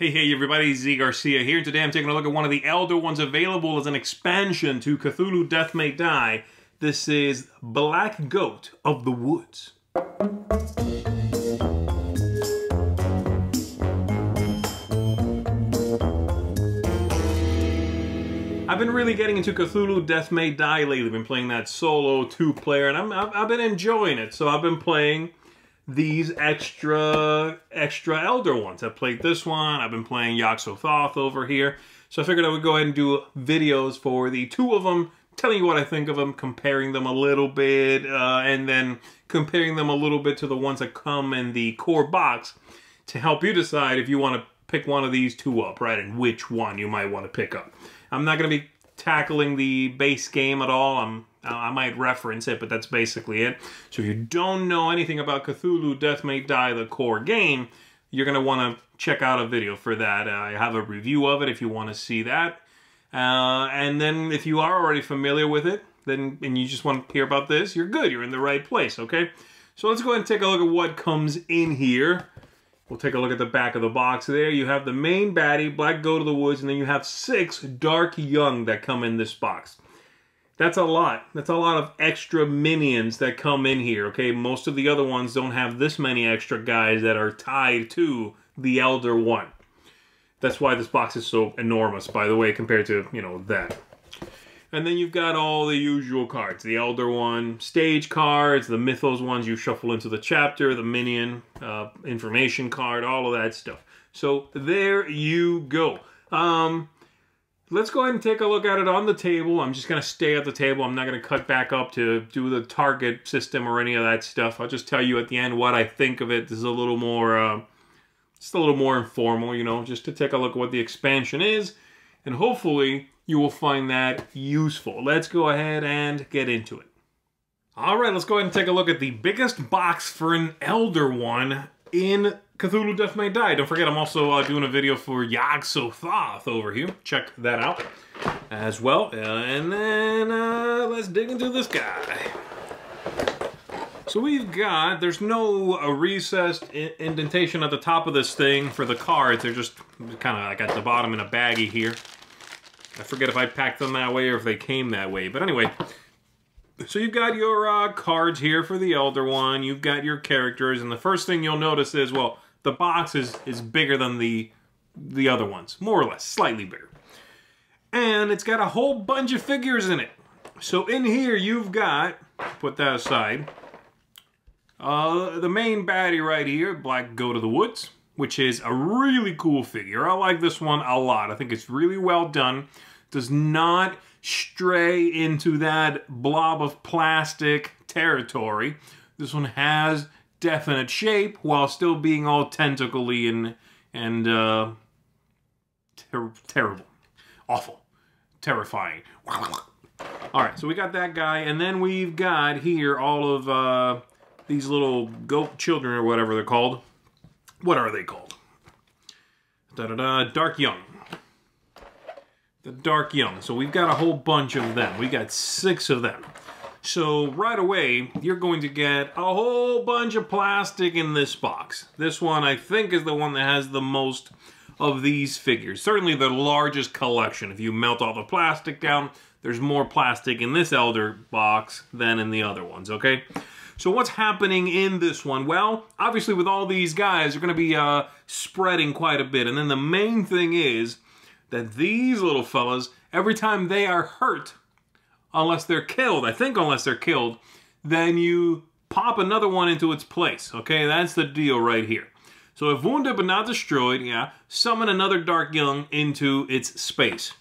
Hey everybody, Z Garcia here. Today I'm taking a look at one of the Elder Ones available as an expansion to Cthulhu Death May Die. This is Black Goat of the Woods. I've been really getting into Cthulhu Death May Die lately. I've been playing that solo 2-player and I've been enjoying it. So I've been playing these extra Elder ones. I've played this one. I've been playing Yog-Sothoth over here. So I figured I would go ahead and do videos for the two of them, telling you what I think of them, comparing them a little bit, and then comparing them a little bit to the ones that come in the core box to help you decide if you want to pick one of these two up, right, and which one you might want to pick up. I'm not going to be tackling the base game at all. I might reference it, but that's basically it. So if you don't know anything about Cthulhu Death May Die, the core game, you're going to want to check out a video for that. I have a review of it if you want to see that. And then if you are already familiar with it, and you just want to hear about this, you're good. You're in the right place, okay? So let's go ahead and take a look at what comes in here. We'll take a look at the back of the box there. You have the main baddie, Black Goat of the Woods, and then you have 6 Dark Young that come in this box. That's a lot. That's a lot of extra minions that come in here, okay? Most of the other ones don't have this many extra guys that are tied to the Elder One. That's why this box is so enormous, by the way, compared to, you know, that. And then you've got all the usual cards. The Elder One stage cards, the Mythos ones you shuffle into the chapter, the minion information card, all of that stuff. So there you go. Let's go ahead and take a look at it on the table. I'm just going to stay at the table. I'm not going to cut back up to do the target system or any of that stuff. I'll just tell you at the end what I think of it. This is a little more, just a little more informal, you know, just to take a look at what the expansion is. And hopefully you will find that useful. Let's go ahead and get into it. All right, let's go ahead and take a look at the biggest box for an Elder One in Cthulhu Death May Die. Don't forget, I'm also doing a video for Yog-Sothoth over here. Check that out as well. And then let's dig into this guy. So we've got, there's no recessed indentation at the top of this thing for the cards. They're just kind of like at the bottom in a baggie here. I forget if I packed them that way or if they came that way. But anyway, so you've got your cards here for the Elder One. You've got your characters. And the first thing you'll notice is, well, the box is bigger than the other ones. More or less, slightly bigger. And it's got a whole bunch of figures in it. So in here you've got, put that aside, the main baddie right here, Black Goat of the Woods, which is a really cool figure. I like this one a lot. I think it's really well done. Does not stray into that blob of plastic territory. This one has definite shape while still being all tentacly and terrible, awful, terrifying. All right, so we got that guy, and then we've got here all of these little goat children or whatever they're called. What are they called? Dark Young. The Dark Young. So we've got a whole bunch of them. We got 6 of them. So right away, you're going to get a whole bunch of plastic in this box. This one, I think, is the one that has the most of these figures. Certainly the largest collection. If you melt all the plastic down, there's more plastic in this Elder box than in the other ones, okay? So what's happening in this one? Well, obviously with all these guys, they're going to be spreading quite a bit. And then the main thing is that these little fellas, every time they are hurt, unless they're killed, I think unless they're killed, then you pop another one into its place, okay? That's the deal right here. So if wounded but not destroyed, yeah, summon another Dark Young into its space.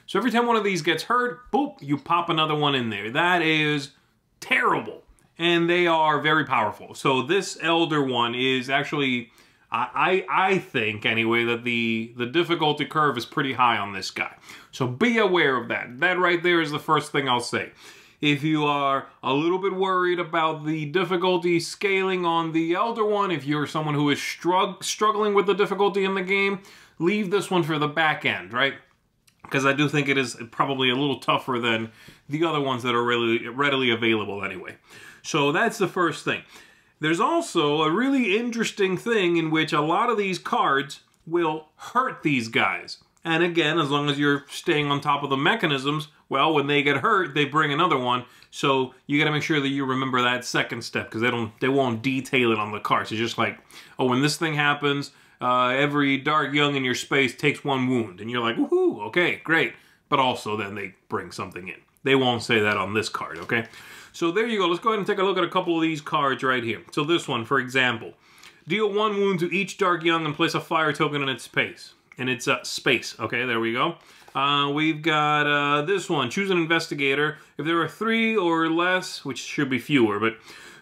So every time one of these gets hurt, boop, you pop another one in there. That is terrible. And they are very powerful. So this Elder One is actually, I think anyway, that the difficulty curve is pretty high on this guy. So be aware of that. That right there is the first thing I'll say. If you are a little bit worried about the difficulty scaling on the Elder One, if you're someone who is struggling with the difficulty in the game, leave this one for the back end, right? Because I do think it is probably a little tougher than the other ones that are really readily available anyway. So that's the first thing. There's also a really interesting thing in which a lot of these cards will hurt these guys. And again, as long as you're staying on top of the mechanisms, well, when they get hurt, they bring another one. So you got to make sure that you remember that second step, because they won't detail it on the cards. It's just like, oh, when this thing happens, every Dark Young in your space takes 1 wound. And you're like, woohoo, okay, great. But also then they bring something in. They won't say that on this card, okay? So there you go. Let's go ahead and take a look at a couple of these cards right here. So this one, for example, deal 1 wound to each Dark Young and place a fire token in its space. Space. Okay, there we go. We've got this one. Choose an investigator. If there are 3 or less, which should be fewer, but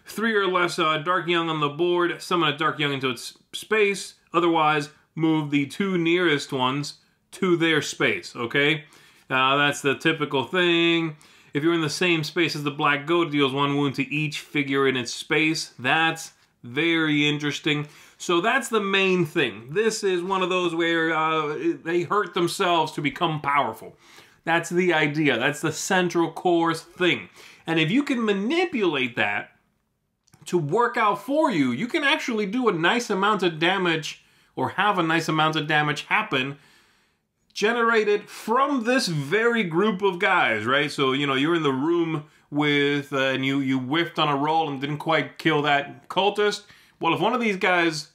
3 or less Dark Young on the board, summon a Dark Young into its space. Otherwise, move the 2 nearest ones to their space, okay? That's the typical thing. If you're in the same space as the Black Goat, deals 1 wound to each figure in its space. That's very interesting. So that's the main thing. This is one of those where they hurt themselves to become powerful. That's the idea. That's the central core thing. And if you can manipulate that to work out for you, you can actually do a nice amount of damage, or have a nice amount of damage happen, generated from this very group of guys, right? So, you know, you're in the room with, and you whiffed on a roll and didn't quite kill that cultist. Well, if one of these guys,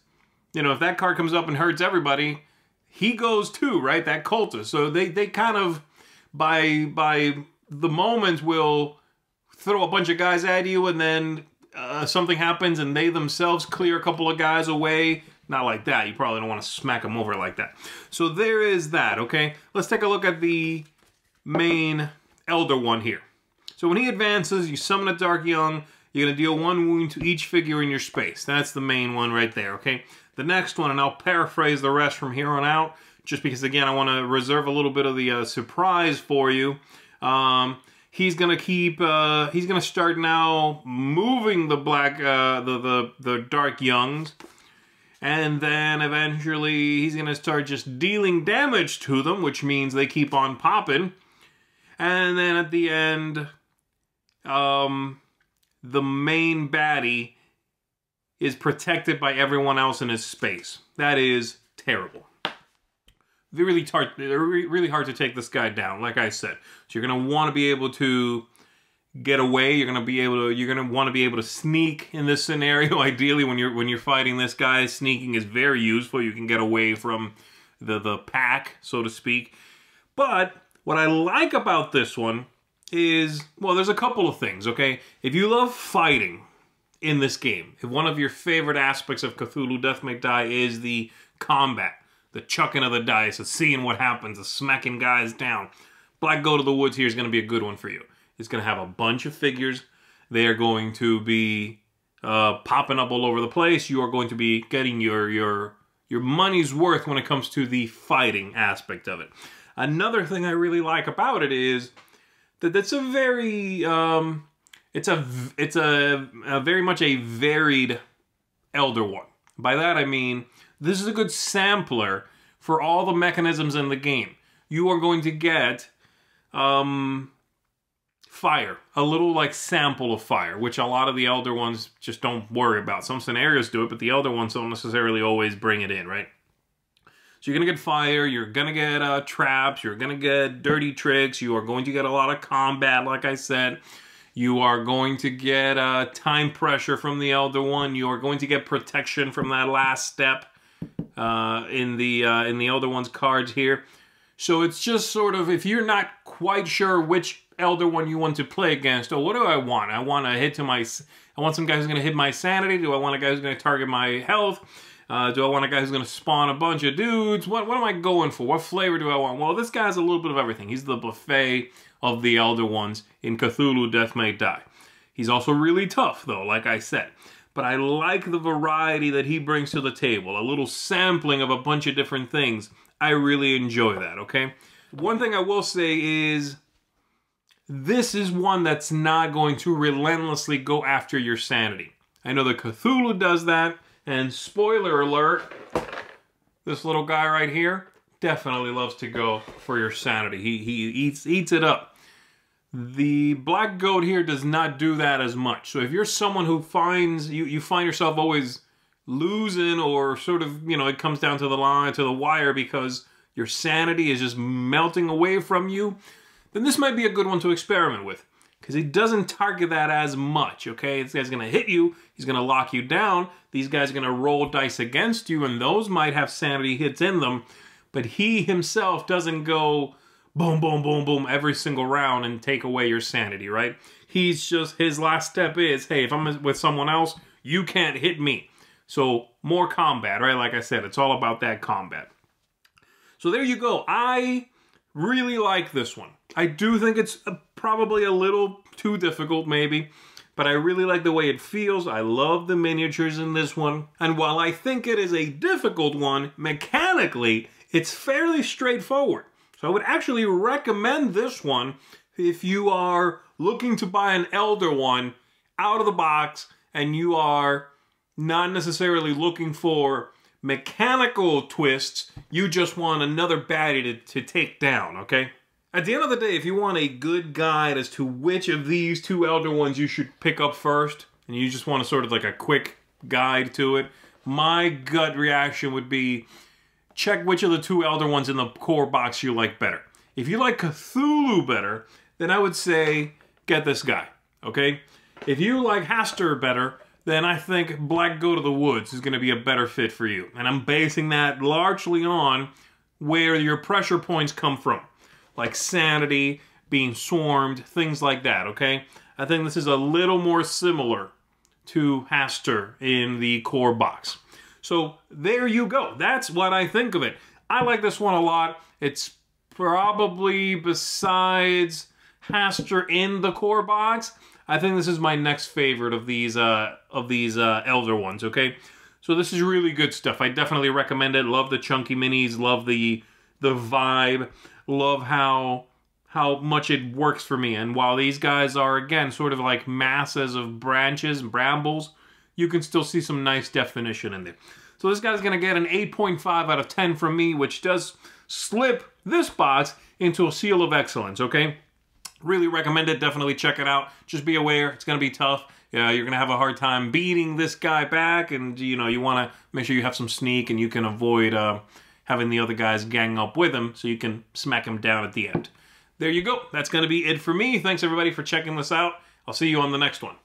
you know, if that card comes up and hurts everybody, he goes too, right? That cultist. So they kind of, by the moment, will throw a bunch of guys at you, and then something happens and they themselves clear a couple of guys away. Not like that. You probably don't want to smack them over like that. So there is that, okay? Let's take a look at the main Elder one here. So when he advances, you summon a Dark Young. You're going to deal 1 wound to each figure in your space. That's the main one right there, okay? The next one, and I'll paraphrase the rest from here on out, just because, again, I want to reserve a little bit of the surprise for you. He's going to keep, he's going to start now moving the the Dark Youngs. And then eventually he's going to start just dealing damage to them, which means they keep on popping. And then at the end, the main baddie is protected by everyone else in his space. That is terrible. Really hard to take this guy down, like I said. So you're going to want to be able to get away. You're going to want to be able to sneak in this scenario. Ideally, when you're fighting this guy, sneaking is very useful. You can get away from the pack, so to speak. But what I like about this one is, well, there's a couple of things, okay? If you love fighting in this game, if one of your favorite aspects of Cthulhu Death May Die is the combat, the chucking of the dice, the seeing what happens, the smacking guys down, Black Goat of the Woods here is going to be a good one for you. It's going to have a bunch of figures. They are going to be popping up all over the place. You are going to be getting your money's worth when it comes to the fighting aspect of it. Another thing I really like about it is that it's a very it's a very much a varied Elder one. By that I mean this is a good sampler for all the mechanisms in the game. You are going to get fire, a little like sample of fire, which a lot of the Elder ones just don't worry about. Some scenarios do it, but the Elder ones don't necessarily always bring it in, right? So you're going to get fire, you're going to get traps, you're going to get dirty tricks, you are going to get a lot of combat, like I said. You are going to get time pressure from the Elder one. You are going to get protection from that last step in the Elder one's cards here. So it's just sort of, if you're not quite sure which Elder one you want to play against, oh, what do I want? I want I want some guy who's going to hit my sanity. Do I want a guy who's going to target my health? Do I want a guy who's going to spawn a bunch of dudes? What am I going for? What flavor do I want? Well, this guy has a little bit of everything. He's the buffet of the Elder ones in Cthulhu Death May Die. He's also really tough, though, like I said. But I like the variety that he brings to the table. A little sampling of a bunch of different things. I really enjoy that, okay? One thing I will say is, this is one that's not going to relentlessly go after your sanity. I know that Cthulhu does that, and spoiler alert, this little guy right here definitely loves to go for your sanity. He eats it up. The Black Goat here does not do that as much. So if you're someone who finds, you find yourself always losing or sort of, you know, it comes down to the line, to the wire because your sanity is just melting away from you, then this might be a good one to experiment with. Because he doesn't target that as much, okay? This guy's going to hit you. He's going to lock you down. These guys are going to roll dice against you, and those might have sanity hits in them. But he himself doesn't go boom, boom, boom, boom every single round and take away your sanity, right? He's just, his last step is, hey, if I'm with someone else, you can't hit me. So more combat, right? Like I said, it's all about that combat. So there you go. I really like this one. I do think it's probably a little too difficult, maybe, but I really like the way it feels. I love the miniatures in this one. And while I think it is a difficult one, mechanically, it's fairly straightforward. So I would actually recommend this one if you are looking to buy an Elder one out of the box and you are not necessarily looking for mechanical twists, you just want another baddie to take down, okay? At the end of the day, if you want a good guide as to which of these two Elder ones you should pick up first, and you just want to sort of like a quick guide to it, my gut reaction would be check which of the two Elder ones in the core box you like better. If you like Cthulhu better, then I would say get this guy, okay? If you like Hastur better, then I think Black Goat of the Woods is going to be a better fit for you. And I'm basing that largely on where your pressure points come from. Like sanity, being swarmed, things like that, okay? I think this is a little more similar to Hastur in the core box. So there you go. That's what I think of it. I like this one a lot. It's probably, besides Hastur in the core box, I think this is my next favorite of these Elder ones, okay? So this is really good stuff. I definitely recommend it. Love the chunky minis. Love the vibe. Love how much it works for me. And while these guys are, again, sort of like masses of branches and brambles, you can still see some nice definition in there. So this guy's going to get an 8.5 out of 10 from me, which does slip this box into a seal of excellence, okay? Really recommend it. Definitely check it out. Just be aware, it's going to be tough. You're going to have a hard time beating this guy back, and you know, you want to make sure you have some sneak and you can avoid having the other guys gang up with him so you can smack him down at the end. There you go. That's going to be it for me. Thanks everybody for checking this out. I'll see you on the next one.